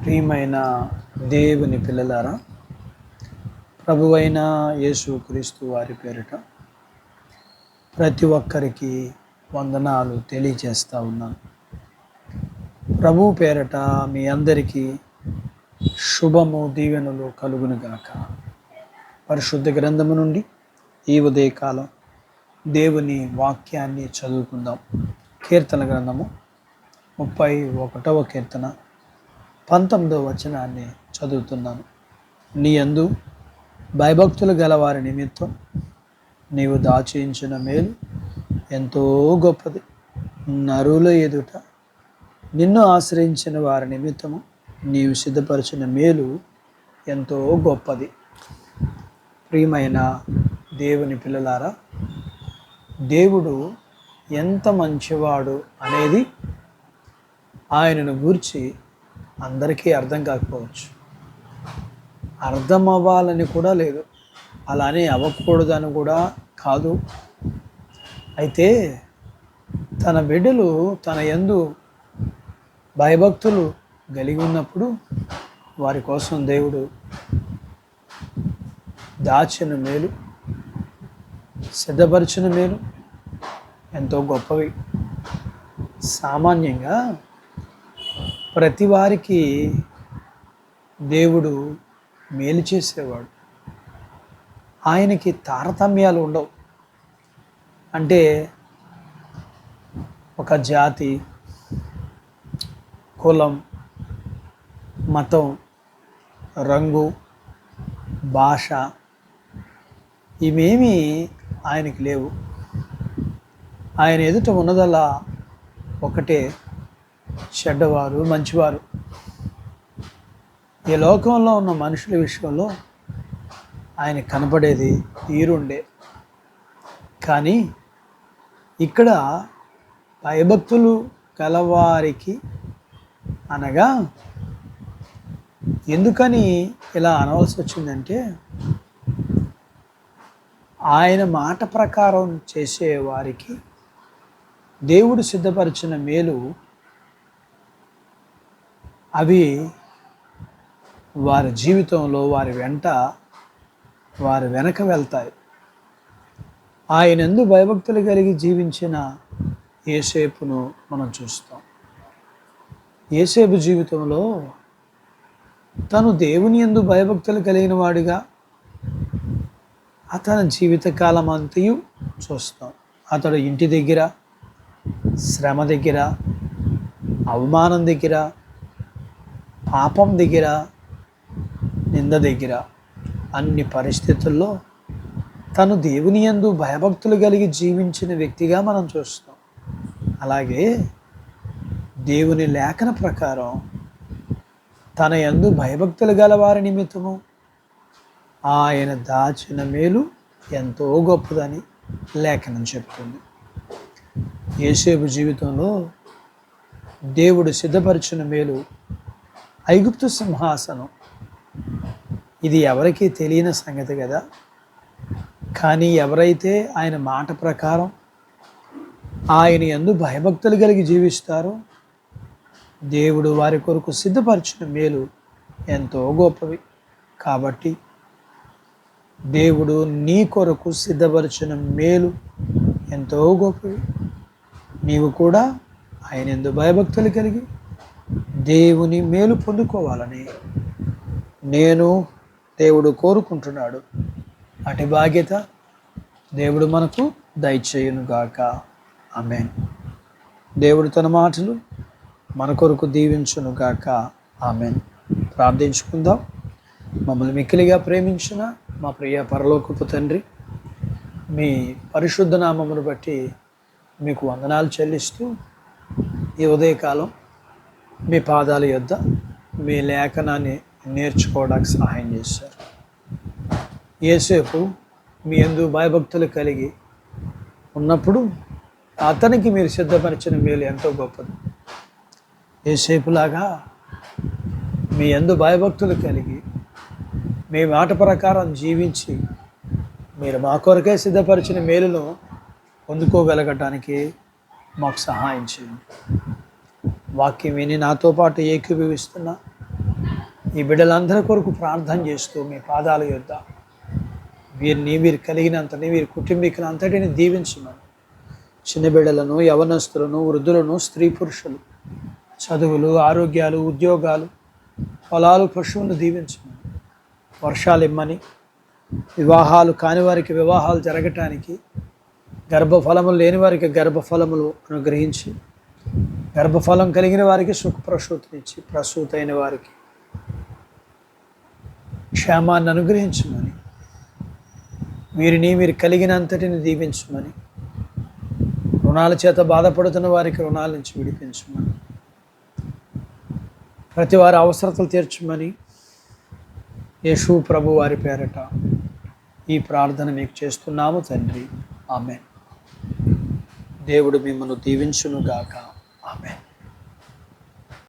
ప్రియమైన దేవుని పిల్లలారా, ప్రభువైన యేసుక్రీస్తు వారి పేరిట ప్రతి ఒక్కరికి వందనాలు తెలియజేస్తూ ఉన్నాను. ప్రభు పేరిట మీ అందరికీ శుభము దీవెనలు కలుగునుగాక. పరిశుద్ధ గ్రంథము నుండి ఈ ఉదయకాలం దేవుని వాక్యాన్ని చదువుకుందాం. కీర్తన గ్రంథము 31వ కీర్తన 19వ వచనాన్ని చదువుతున్నాను. నీ యందు భయభక్తులు గలవారి నిమిత్తం నీవు దాచించిన మేలు ఎంతో గొప్పది. నరుల ఎదుట నిన్ను ఆశ్రయించిన వారి నిమిత్తము నీవు సిద్ధపరిచిన మేలు ఎంతో గొప్పది. ప్రియమైన దేవుని పిల్లలారా, దేవుడు ఎంత మంచివాడు అనేది ఆయనను గూర్చి అందరికీ అర్థం కాకపోవచ్చు, అర్థం అవ్వాలని కూడా లేదు, అలానే అవ్వకూడదని కూడా కాదు. అయితే తన బిడ్డలు తన యందు భయభక్తులు కలిగి ఉన్నప్పుడు వారి కోసం దేవుడు దాచిన మేలు, సిద్ధపరిచిన మేలు ఎంతో గొప్పవి. సామాన్యంగా ప్రతి వారికి దేవుడు మేలు చేసేవాడు. ఆయనకి తారతమ్యాలు ఉండవు. అంటే ఒక జాతి, కులం, మతం, రంగు, భాష ఇవేమీ ఆయనకి లేవు. ఆయన ఎదుట ఉన్నదల్లా ఒకటే, చెడ్డవారు మంచివారు. ఈ లోకంలో ఉన్న మనుషుల విషయంలో ఆయన కనపడేది తీరుండే. కానీ ఇక్కడ భయభక్తులు గలవారికి అనగా ఎందుకని ఇలా అనవలసి వచ్చిందంటే, ఆయన మాట ప్రకారం చేసేవారికి దేవుడు సిద్ధపరిచిన మేలు అవి వారి జీవితంలో వారి వెంట వారి వెనక వెళ్తాయి. ఆయనందు భయభక్తులు కలిగి జీవించిన యోసేపును మనం చూస్తాం. యోసేపు జీవితంలో తను దేవుని యందు భయభక్తులు కలిగిన వాడిగా అతని జీవితకాలం అంతయు చూస్తాం. అతడు ఇంటి దగ్గర, శ్రమ దగ్గర, అవమానం దగ్గర, పాపం దగ్గర, నింద దగ్గర, అన్ని పరిస్థితుల్లో తను దేవుని యందు భయభక్తులు కలిగి జీవించిన వ్యక్తిగా మనం చూస్తాం. అలాగే దేవుని లేఖన ప్రకారం తన యందు భయభక్తులు గల వారి నిమిత్తము ఆయన దాచిన మేలు ఎంతో గొప్పదని లేఖనం చెప్తుంది. యోసేపు జీవితంలో దేవుడు సిద్ధపరిచిన మేలు ఐగుప్తు సింహాసనం. ఇది ఎవరికీ తెలియని సంగతి కదా. కానీ ఎవరైతే ఆయన మాట ప్రకారం ఆయన యందు భయభక్తులు కలిగి జీవిస్తారో దేవుడు వారి కొరకు సిద్ధపరిచిన మేలు ఎంతో గొప్పవి. కాబట్టి దేవుడు నీ కొరకు సిద్ధపరిచిన మేలు ఎంతో గొప్పవి. నీవు కూడా ఆయన యందు భయభక్తులు కలిగి దేవుని మేలు పొందుకోవాలని దేవుడు కోరుకుంటున్నాడు. అటు బాధ్యత దేవుడు మనకు దయచేయునుగాక. ఆమేన్. దేవుడు తన మాటలు మన కొరకు దీవించునుగాక. ఆమేన్. ప్రార్థించుకుందాం. మమ్మల్ని మిక్కిలిగా ప్రేమించిన మా ప్రియ పరలోకపు తండ్రి, మీ పరిశుద్ధ నామమును బట్టి మీకు వందనాలు చెల్లిస్తూ ఈ ఉదయకాలం మీ పాదాల యొద్ద మీ లేఖనాన్ని నేర్చుకోవడానికి సహాయం చేశారు. యోసేపు మీ యందు భయభక్తులు కలిగి ఉన్నప్పుడు అతనికి మీరు సిద్ధపరిచిన మేలు ఎంతో గొప్పది. యోసేపులాగా మీ యందు భయభక్తులు కలిగి మీ మాట ప్రకారం జీవించి మీరు మా కొరకే సిద్ధపరిచిన మేలును పొందుకోగలగటానికి మాకు సహాయం చేయండి. వాక్యం విని నాతో పాటు ఏకీభవిస్తున్న ఈ బిడ్డలందరి కొరకు ప్రార్థన చేస్తూ మీ పాదాల యొద్ద వీరు కలిగినంతని, వీరి కుటుంబీకులు అంతటిని దీవించమని, చిన్న బిడ్డలను, యవనస్తులను, వృద్ధులను, స్త్రీ పురుషులు, చదువులు, ఆరోగ్యాలు, ఉద్యోగాలు, పొలాలు, పశువులను దీవించమని, వర్షాలు ఇమ్మని, వివాహాలు కాని వారికి వివాహాలు జరగటానికి, గర్భఫలములు లేని వారికి గర్భఫలములు అనుగ్రహించి, గర్భఫలం కలిగిన వారికి సుఖప్రసూతినిచ్చి, ప్రసూతైన వారికి క్షేమాన్ని అనుగ్రహించమని, వీరు కలిగినంతటిని దీవించమని, రుణాల చేత బాధపడుతున్న వారికి రుణాల నుంచి విడిపించమని, ప్రతి వారి అవసరతలు తీర్చమని యేసు ప్రభు వారి పేరట ఈ ప్రార్థన మీకు చేస్తున్నాము తండ్రి. ఆమేన్. దేవుడు మిమ్మల్ని దీవించునుగాక.